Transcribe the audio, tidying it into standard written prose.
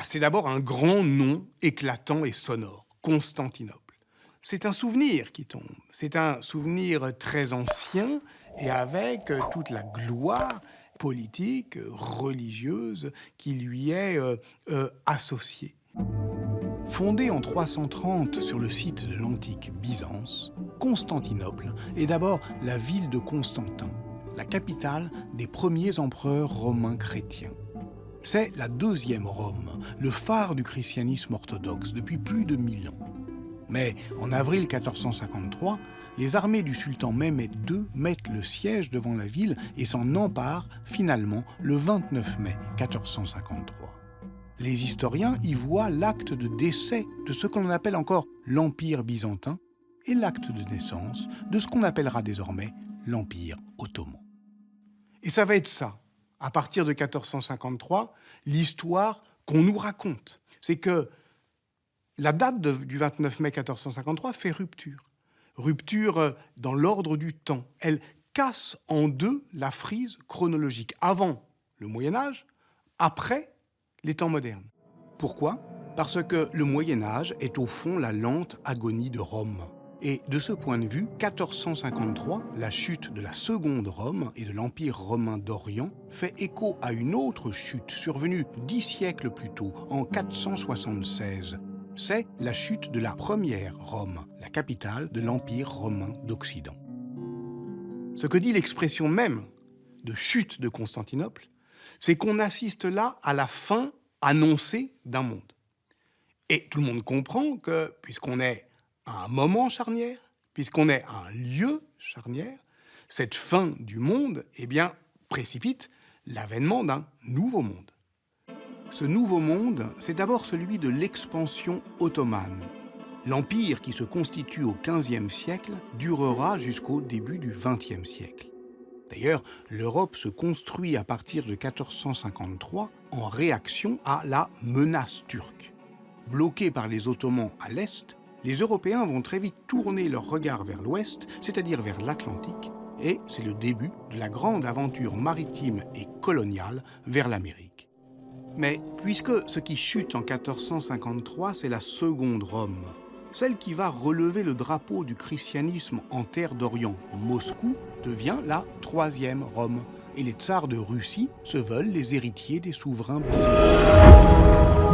C'est d'abord un grand nom éclatant et sonore, Constantinople. C'est un souvenir qui tombe, c'est un souvenir très ancien et avec toute la gloire politique, religieuse qui lui est associée. Fondée en 330 sur le site de l'antique Byzance, Constantinople est d'abord la ville de Constantin, la capitale des premiers empereurs romains chrétiens. C'est la deuxième Rome, le phare du christianisme orthodoxe depuis plus de 1000 ans. Mais en avril 1453, les armées du sultan Mehmed II mettent le siège devant la ville et s'en emparent finalement le 29 mai 1453. Les historiens y voient l'acte de décès de ce qu'on appelle encore l'Empire byzantin et l'acte de naissance de ce qu'on appellera désormais l'Empire ottoman. Et ça va être ça, à partir de 1453, l'histoire qu'on nous raconte. C'est que la date du 29 mai 1453 fait rupture. Rupture dans l'ordre du temps. Elle casse en deux la frise chronologique. Avant le Moyen-Âge, après les temps modernes. Pourquoi ? Parce que le Moyen-Âge est au fond la lente agonie de Rome. Et de ce point de vue, 1453, la chute de la seconde Rome et de l'Empire romain d'Orient, fait écho à une autre chute survenue 10 siècles plus tôt, en 476. C'est la chute de la première Rome, la capitale de l'Empire romain d'Occident. Ce que dit l'expression même de chute de Constantinople, c'est qu'on assiste là à la fin annoncée d'un monde. Et tout le monde comprend que, puisqu'on est à un moment charnière, puisqu'on est à un lieu charnière, cette fin du monde, précipite l'avènement d'un nouveau monde. Ce nouveau monde, c'est d'abord celui de l'expansion ottomane. L'empire qui se constitue au XVe siècle durera jusqu'au début du XXe siècle. D'ailleurs, l'Europe se construit à partir de 1453 en réaction à la menace turque. Bloqués par les Ottomans à l'est, les Européens vont très vite tourner leur regard vers l'ouest, c'est-à-dire vers l'Atlantique, et c'est le début de la grande aventure maritime et coloniale vers l'Amérique. Mais puisque ce qui chute en 1453, c'est la seconde Rome, celle qui va relever le drapeau du christianisme en terre d'Orient, Moscou, devient la troisième Rome. Et les tsars de Russie se veulent les héritiers des souverains byzantins.